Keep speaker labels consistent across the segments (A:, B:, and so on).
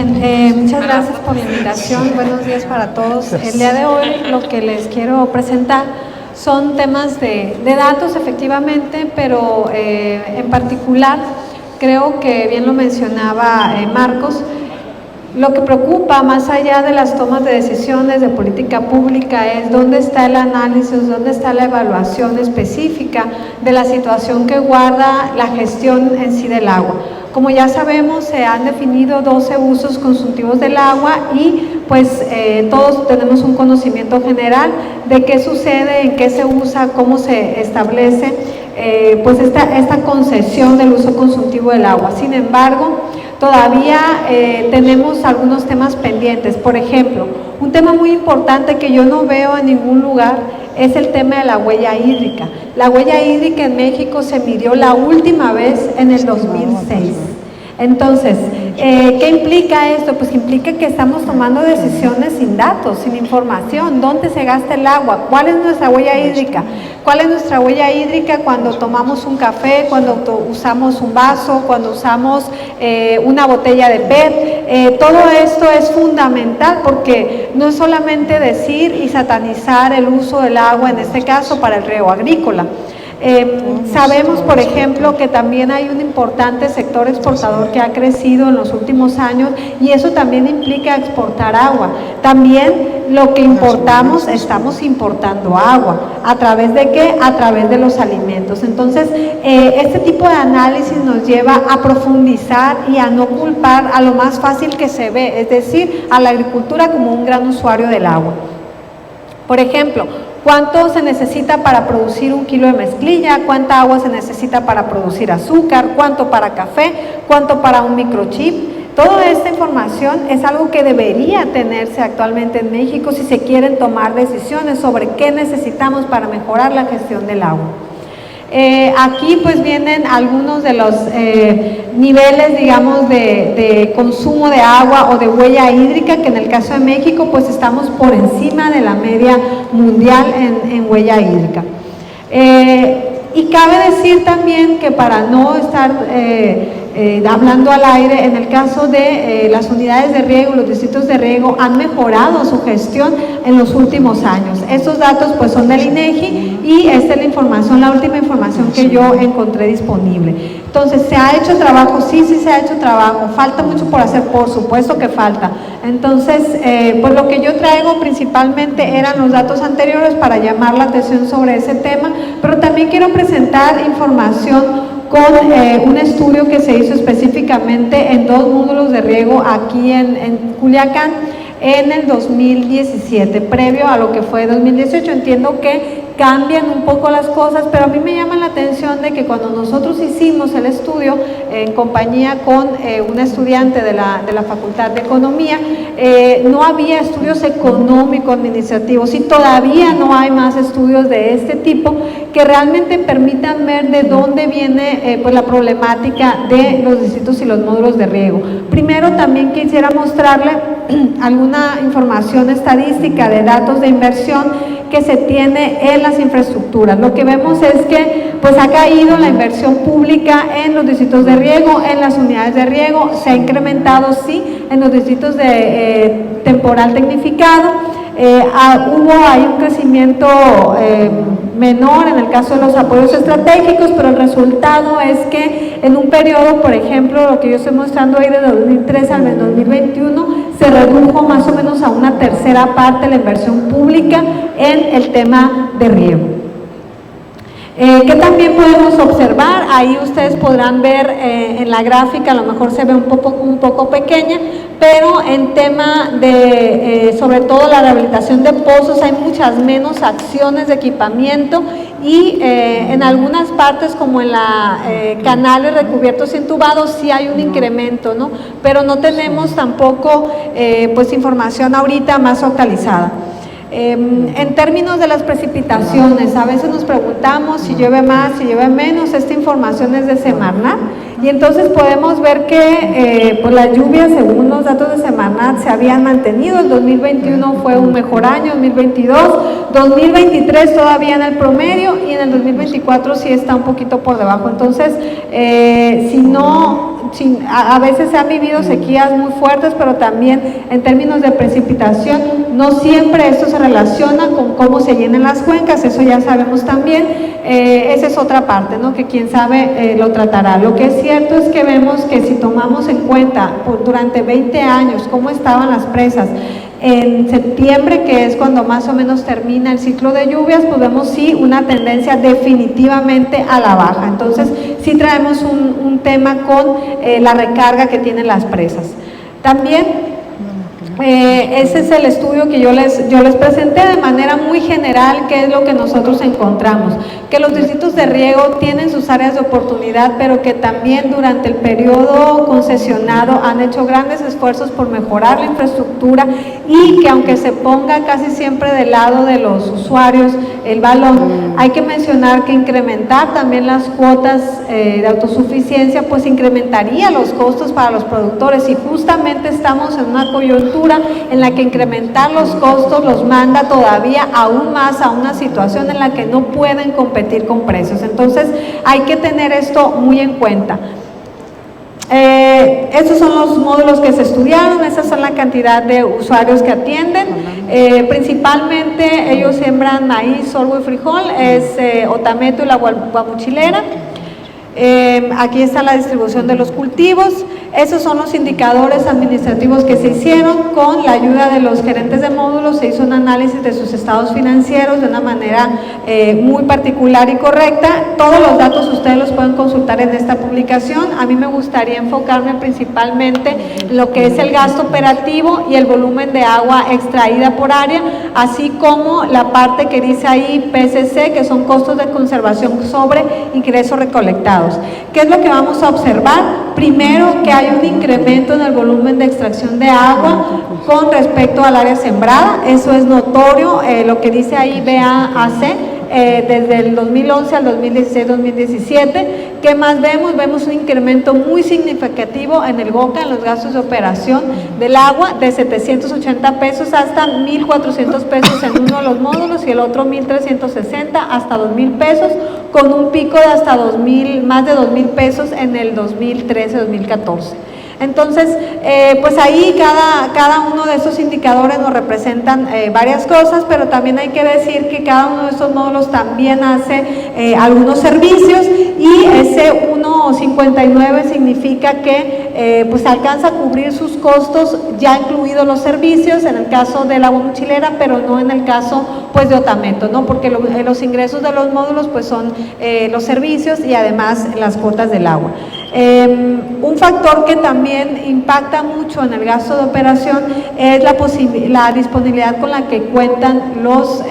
A: Bien, muchas gracias por la invitación. Buenos días para todos. El día de hoy lo que les quiero presentar son temas de datos, efectivamente, pero en particular creo que bien lo mencionaba Marcos. Lo que preocupa, más allá de las tomas de decisiones de política pública, es dónde está el análisis, dónde está la evaluación específica de la situación que guarda la gestión en sí del agua. Como ya sabemos, se han definido 12 usos consultivos del agua y pues todos tenemos un conocimiento general de qué sucede, en qué se usa, cómo se establece pues esta concesión del uso consultivo del agua. Sin embargo, todavía tenemos algunos temas pendientes. Por ejemplo, un tema muy importante que yo no veo en ningún lugar es el tema de la huella hídrica. La huella hídrica en México se midió la última vez en el 2006. Entonces, ¿qué implica esto? Pues implica que estamos tomando decisiones sin datos, sin información. ¿Dónde se gasta el agua? ¿Cuál es nuestra huella hídrica? ¿Cuál es nuestra huella hídrica cuando tomamos un café, cuando usamos un vaso, cuando usamos una botella de PET? Todo esto es fundamental porque no es solamente decir y satanizar el uso del agua, en este caso para el riego agrícola. Sabemos, por ejemplo, que también hay un importante sector exportador que ha crecido en los últimos años y eso también implica exportar agua. También lo que importamos, estamos importando agua. ¿A través de qué? A través de los alimentos. Entonces, este tipo de análisis nos lleva a profundizar y a no culpar a lo más fácil que se ve, es decir, a la agricultura como un gran usuario del agua. Por ejemplo, ¿cuánto se necesita para producir un kilo de mezclilla? ¿Cuánta agua se necesita para producir azúcar? ¿Cuánto para café? ¿Cuánto para un microchip? Toda esta información es algo que debería tenerse actualmente en México si se quieren tomar decisiones sobre qué necesitamos para mejorar la gestión del agua. Aquí pues vienen algunos de los niveles, digamos, de consumo de agua o de huella hídrica, que en el caso de México pues estamos por encima de la media mundial en huella hídrica. Y cabe decir también que para no estar hablando al aire, en el caso de las unidades de riego, los distritos de riego han mejorado su gestión en los últimos años. Estos datos pues son del INEGI y esta es la información, la última información que yo encontré disponible. Entonces, ¿se ha hecho trabajo? Sí se ha hecho trabajo. ¿Falta mucho por hacer? Por supuesto que falta. Entonces, pues lo que yo traigo principalmente eran los datos anteriores para llamar la atención sobre ese tema, pero también quiero presentar información con un estudio que se hizo específicamente en 2 módulos de riego aquí en Culiacán en el 2017, previo a lo que fue 2018. Entiendo que cambian un poco las cosas, pero a mí me llama la atención de que cuando nosotros hicimos el estudio en compañía con una estudiante de la Facultad de Economía, no había estudios económico-administrativos y todavía no hay más estudios de este tipo que realmente permitan ver de dónde viene pues la problemática de los distritos y los módulos de riego. Primero también quisiera mostrarle alguna información estadística de datos de inversión que se tiene en las infraestructuras. Lo que vemos es que pues ha caído la inversión pública en los distritos de riego, en las unidades de riego, se ha incrementado sí en los distritos de temporal tecnificado. Hubo ahí un crecimiento menor en el caso de los apoyos estratégicos, pero el resultado es que en un periodo, por ejemplo, lo que yo estoy mostrando ahí de 2013 al 2021, se redujo más o menos a una tercera parte la inversión pública en el tema de riego. ¿Qué también podemos observar? Ahí ustedes podrán ver en la gráfica, a lo mejor se ve un poco pequeña, pero en tema de, sobre todo la rehabilitación de pozos, hay muchas menos acciones de equipamiento y en algunas partes como en la canales recubiertos y entubados sí hay un incremento, ¿no? Pero no tenemos tampoco pues información ahorita más actualizada. En términos de las precipitaciones, a veces nos preguntamos si llueve más, si llueve menos. Esta información es de Semarnat y entonces podemos ver que pues las lluvias, según los datos de Semarnat, se habían mantenido. El 2021 fue un mejor año, 2022, 2023 todavía en el promedio y en el 2024 sí está un poquito por debajo. Entonces, si no a veces se han vivido sequías muy fuertes, pero también en términos de precipitación, no siempre esto se relaciona con cómo se llenan las cuencas, eso ya sabemos también. Esa es otra parte, ¿no? Que quien sabe lo tratará. Lo que es cierto es que vemos que si tomamos en cuenta durante 20 años cómo estaban las presas, en septiembre, que es cuando más o menos termina el ciclo de lluvias, pues vemos sí una tendencia definitivamente a la baja. Entonces sí traemos un tema con la recarga que tienen las presas. También ese es el estudio que yo les presenté de manera muy general, qué es lo que nosotros encontramos, que los distritos de riego tienen sus áreas de oportunidad, pero que también durante el periodo concesionado han hecho grandes esfuerzos por mejorar la infraestructura y que aunque se ponga casi siempre del lado de los usuarios el balón, hay que mencionar que incrementar también las cuotas de autosuficiencia pues incrementaría los costos para los productores, y justamente estamos en una coyuntura en la que incrementar los costos los manda todavía aún más a una situación en la que no pueden competir con precios. Entonces hay que tener esto muy en cuenta. Estos son los módulos que se estudiaron, esas son la cantidad de usuarios que atienden. Principalmente ellos siembran maíz, sorgo y frijol, es Otameto y la Guamuchilera. Aquí está la distribución de los cultivos. Esos son los indicadores administrativos que se hicieron. Con la ayuda de los gerentes de módulos se hizo un análisis de sus estados financieros de una manera muy particular y correcta. Todos los datos ustedes los pueden consultar en esta publicación. A mí me gustaría enfocarme principalmente en lo que es el gasto operativo y el volumen de agua extraída por área, así como la parte que dice ahí PSC, que son costos de conservación sobre ingresos recolectados. ¿Qué es lo que vamos a observar? Primero, que hay un incremento en el volumen de extracción de agua con respecto al área sembrada, eso es notorio, lo que dice ahí BAAC, desde el 2011 al 2016-2017. ¿Qué más vemos? Vemos un incremento muy significativo en el GOCA, en los gastos de operación del agua, de 780 pesos hasta 1,400 pesos en uno de los módulos y el otro 1,360 hasta 2,000 pesos, con un pico de hasta más de 2,000 pesos en el 2013-2014. Entonces, pues ahí cada uno de estos indicadores nos representan varias cosas, pero también hay que decir que cada uno de estos módulos también hace algunos servicios, y ese 1,59 significa que pues alcanza a cubrir sus costos ya incluidos los servicios, en el caso de la Guamuchilera, pero no en el caso pues de Otameto, ¿no? Porque los ingresos de los módulos pues son los servicios y además las cuotas del agua. Un factor que también impacta mucho en el gasto de operación es la disponibilidad con la que cuentan los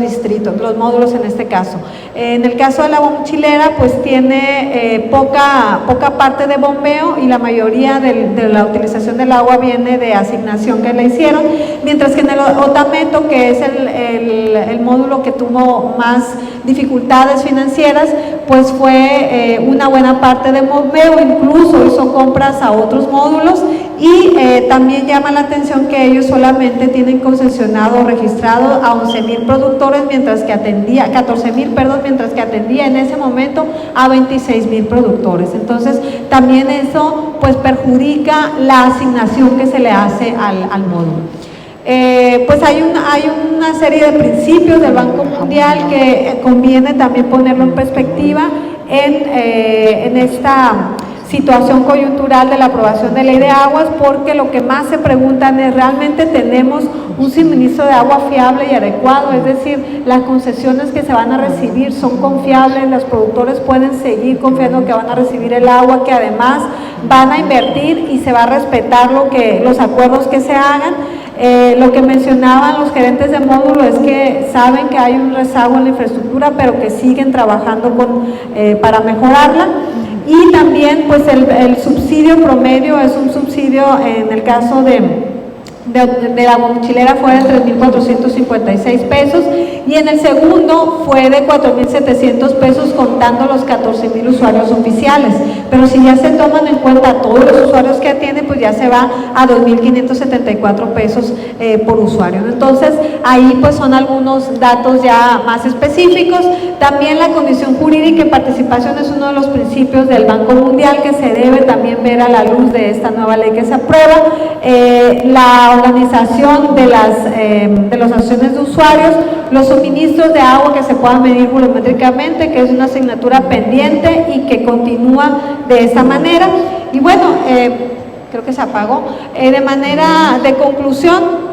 A: distritos, los módulos en este caso. En el caso de la Guamuchilera pues tiene poca parte de bombeo, y la mayoría de la utilización del agua viene de asignación que le hicieron, mientras que en el Otameto, que es el módulo que tuvo más dificultades financieras, pues fue una buena parte de bombeo, incluso hizo compras a otros módulos, y también llama la atención que ellos solamente tienen concesionado o registrado a 11,000 productores, mientras que atendía, 14,000, perdón, mientras que atendía en ese momento a 26,000 productores. Entonces también eso pues perjudica la asignación que se le hace al módulo. Pues hay una serie de principios del Banco Mundial que conviene también ponerlo en perspectiva en esta situación coyuntural de la aprobación de ley de aguas, porque lo que más se preguntan es: ¿realmente tenemos un suministro de agua fiable y adecuado? Es decir, las concesiones que se van a recibir son confiables, los productores pueden seguir confiando que van a recibir el agua, que además van a invertir y se va a respetar los acuerdos que se hagan. Lo que mencionaban los gerentes de módulo es que saben que hay un rezago en la infraestructura, pero que siguen trabajando para mejorarla. Y también pues el subsidio promedio es un subsidio, en el caso de la Guamuchilera fue de 3,456 pesos, y en el segundo fue de 4.700 pesos contando los 14.000 usuarios oficiales, pero si ya se toman en cuenta todos los usuarios que atienden, pues ya se va a 2.574 pesos por usuario. Entonces ahí pues son algunos datos ya más específicos. También la condición jurídica y participación es uno de los principios del Banco Mundial que se debe también ver a la luz de esta nueva ley que se aprueba. La organización de las acciones de usuarios, los suministros de agua que se puedan medir volumétricamente, que es una asignatura pendiente y que continúa de esta manera. Y bueno, creo que se apagó. De manera de conclusión,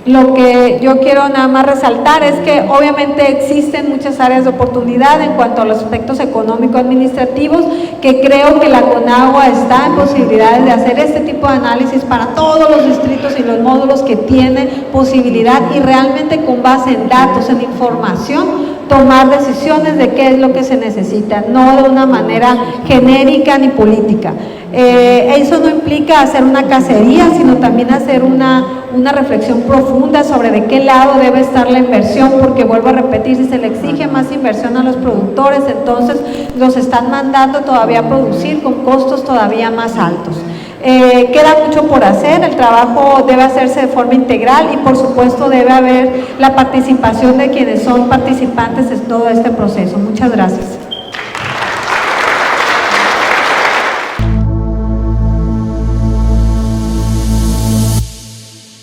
A: lo que yo quiero nada más resaltar es que obviamente existen muchas áreas de oportunidad en cuanto a los aspectos económico-administrativos, que creo que la CONAGUA está en posibilidades de hacer este tipo de análisis para todos los distritos y los módulos que tienen posibilidad y realmente con base en datos, en información, tomar decisiones de qué es lo que se necesita, no de una manera genérica ni política. Eso no implica hacer una cacería, sino también hacer una reflexión profunda sobre de qué lado debe estar la inversión, porque vuelvo a repetir, si se le exige más inversión a los productores, entonces los están mandando todavía a producir con costos todavía más altos. Queda mucho por hacer, el trabajo debe hacerse de forma integral y por supuesto debe haber la participación de quienes son participantes en todo este proceso. Muchas gracias.